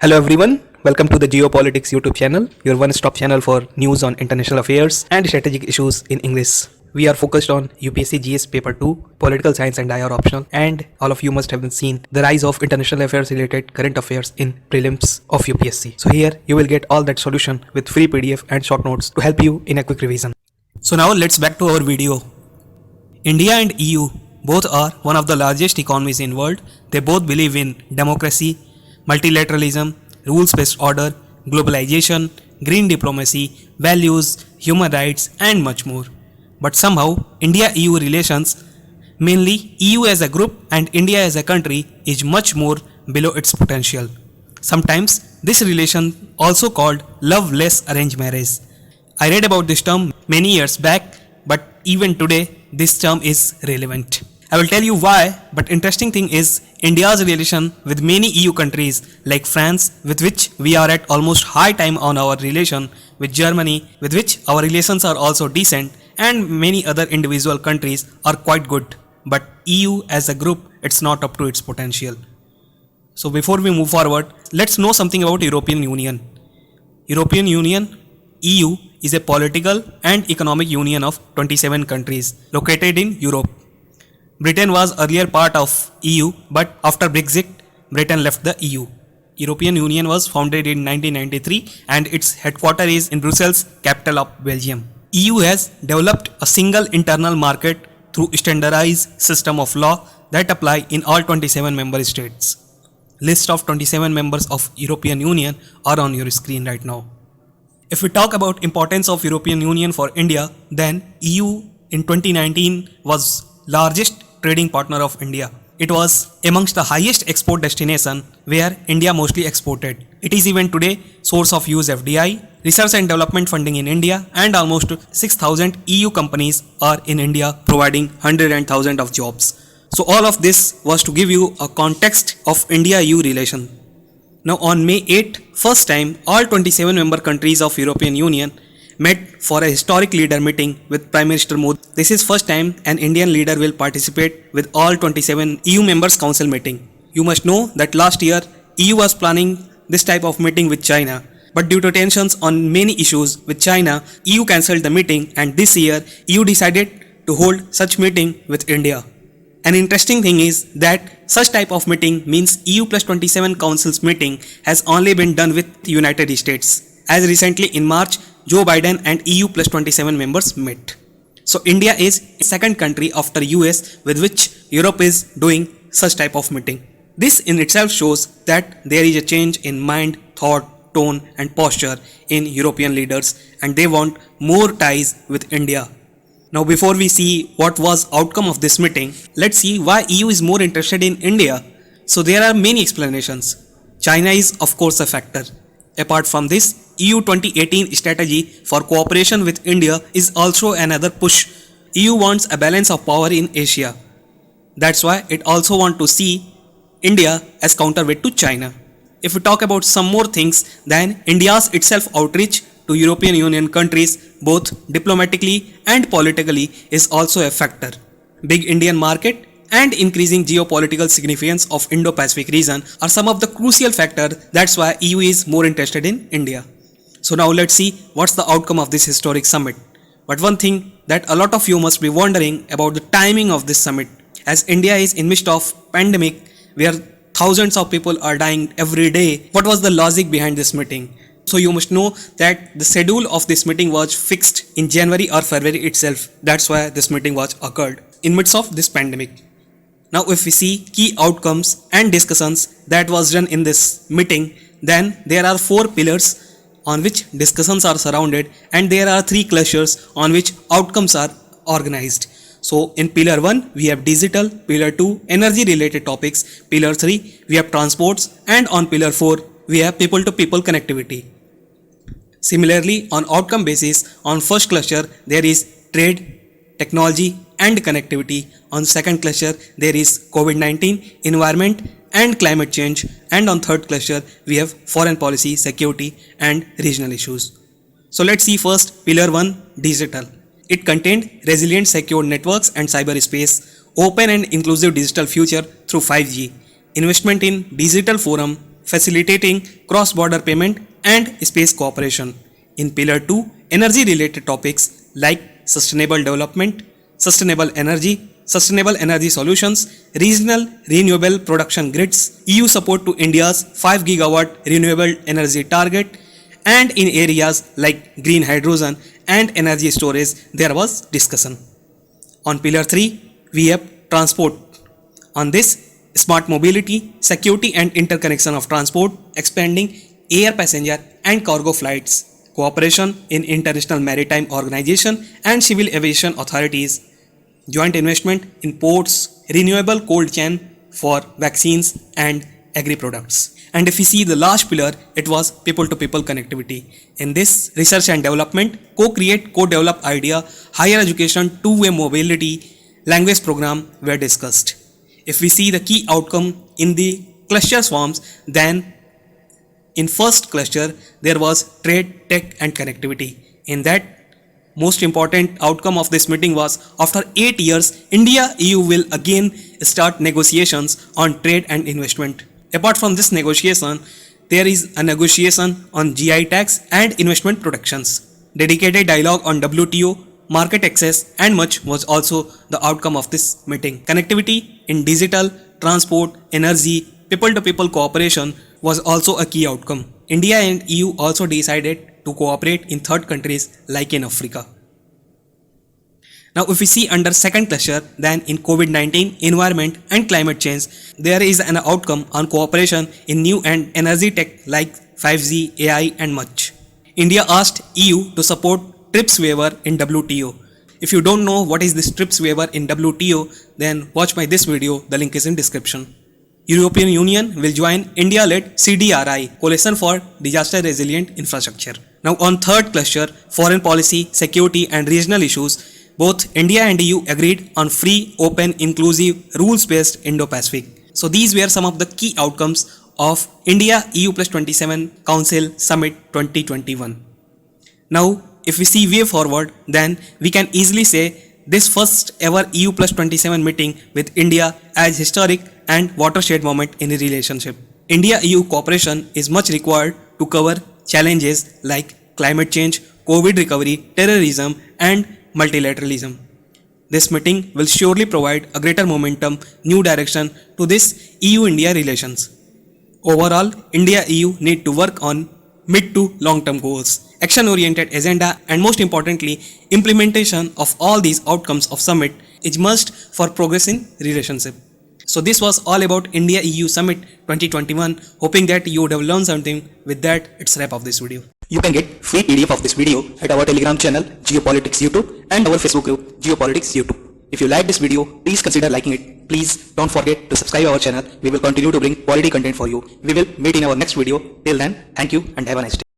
Hello everyone, welcome to the Geopolitics YouTube channel, your one-stop channel for news on international affairs and strategic issues in English. We are focused on UPSC GS paper 2, political science and IR optional, and all of you must have seen the rise of international affairs related current affairs in prelims of UPSC. So here you will get all that solution with free PDF and short notes to help you in a quick revision. So now let's back to our video. India and EU both are one of the largest economies in world. They both believe in democracy, multilateralism, rules-based order, globalization, green diplomacy, values, human rights and much more. But somehow India-EU relations, mainly EU as a group and India as a country, is much more below its potential. Sometimes this relation also called love-less arranged marriage. I read about this term many years back, but even today this term is relevant. I will tell you why, but interesting thing is India's relation with many EU countries like France, with which we are at almost high time on our relation, with Germany, with which our relations are also decent, and many other individual countries are quite good. But EU as a group, it's not up to its potential. So before we move forward, let's know something about European Union. European Union, EU, is a political and economic union of 27 countries located in Europe. Britain was earlier part of EU, but after Brexit, Britain left the EU. European Union was founded in 1993 and its headquarters is in Brussels, capital of Belgium. EU has developed a single internal market through standardized system of law that apply in all 27 member states. List of 27 members of European Union are on your screen right now. If we talk about importance of European Union for India, then EU in 2019 was largest trading partner of India. It was amongst the highest export destination where India mostly exported. It is even today source of US FDI, research and development funding in India, and almost 6,000 EU companies are in India providing hundreds and thousands of jobs. So all of this was to give you a context of India-EU relation. Now on May 8, first time all 27 member countries of European Union met for a historic leader meeting with Prime Minister Modi. This is first time an Indian leader will participate with all 27 EU members council meeting. You must know that last year EU was planning this type of meeting with China, but due to tensions on many issues with China, EU cancelled the meeting, and this year EU decided to hold such meeting with India. An interesting thing is that such type of meeting means EU plus 27 councils meeting has only been done with the United States. As recently in March, Joe Biden and EU plus 27 members met. So India is second country after US with which Europe is doing such type of meeting. This in itself shows that there is a change in mind, thought, tone and posture in European leaders, and they want more ties with India. Now before we see what was outcome of this meeting, let's see why EU is more interested in India. So there are many explanations. China is of course a factor. Apart from this, EU 2018 strategy for cooperation with India is also another push. EU wants a balance of power in Asia. That's why it also wants to see India as counterweight to China. If we talk about some more things, then India's itself outreach to European Union countries, both diplomatically and politically, is also a factor. Big Indian market and increasing geopolitical significance of Indo-Pacific region are some of the crucial factors. That's why EU is more interested in India. So now let's see what's the outcome of this historic summit. But one thing that a lot of you must be wondering about the timing of this summit, as India is in midst of pandemic where thousands of people are dying every day. What was the logic behind this meeting? So you must know that the schedule of this meeting was fixed in January or February itself. That's why this meeting was occurred in midst of this pandemic. Now if we see key outcomes and discussions that was done in this meeting, then there are 4 pillars on which discussions are surrounded, and there are 3 clusters on which outcomes are organized. So in pillar 1 we have digital, pillar 2 energy related topics, pillar 3 we have transports, and on pillar 4 we have people to people connectivity. Similarly, on outcome basis, on first cluster there is trade, technology and connectivity. On second cluster there is COVID-19, environment and climate change, and on third cluster we have foreign policy, security and regional issues. So let's see first pillar 1, digital. It contained resilient secure networks and cyberspace, open and inclusive digital future through 5G, investment in digital forum, facilitating cross-border payment and space cooperation. In Pillar 2, energy-related topics like sustainable development, sustainable energy solutions, regional renewable production grids, EU support to India's 5 gigawatt renewable energy target, and in areas like green hydrogen and energy storage, there was discussion. On Pillar 3, we have transport. On this, smart mobility, security and interconnection of transport, expanding air passenger and cargo flights, cooperation in international maritime organization and civil aviation authorities, joint investment in ports, renewable cold chain for vaccines and agri products. And if we see the last pillar, it was people to people connectivity. In this, research and development, co-create, co-develop idea, higher education, two-way mobility, language program were discussed. If we see the key outcome in the cluster forms, then in first cluster there was trade, tech and connectivity. In that, most important outcome of this meeting was after 8 years, India EU will again start negotiations on trade and investment. Apart from this negotiation, there is a negotiation on GI tax and investment protections. Dedicated dialogue on WTO, market access and much was also the outcome of this meeting. Connectivity in digital, transport, energy, people-to-people cooperation was also a key outcome. India and EU also decided to cooperate in third countries like in Africa. Now if we see under second cluster, then in COVID-19, environment and climate change, there is an outcome on cooperation in new and energy tech like 5G, AI and much. India asked EU to support TRIPS waiver in WTO. If you don't know what is this TRIPS waiver in WTO, then watch my this video, the link is in description. European Union will join India-led CDRI, Coalition for Disaster Resilient Infrastructure. Now on third cluster, foreign policy, security and regional issues, both India and EU agreed on free, open, inclusive, rules-based Indo-Pacific. So these were some of the key outcomes of India EU plus 27 Council Summit 2021. Now if we see way forward, then we can easily say this first ever EU plus 27 meeting with India as historic and watershed moment in a relationship. India-EU cooperation is much required to cover challenges like climate change, COVID recovery, terrorism and multilateralism. This meeting will surely provide a greater momentum, new direction to this EU-India relations. Overall, India-EU need to work on mid to long-term goals, action-oriented agenda and most importantly, implementation of all these outcomes of summit is must for progress in relationship. So this was all about India-EU Summit 2021. Hoping that you would have learned something. With that, it's wrap of this video. You can get free PDF of this video at our Telegram channel Geopolitics YouTube and our Facebook group Geopolitics YouTube. If you like this video, please consider liking it. Please don't forget to subscribe our channel. We will continue to bring quality content for you. We will meet in our next video. Till then, thank you and have a nice day.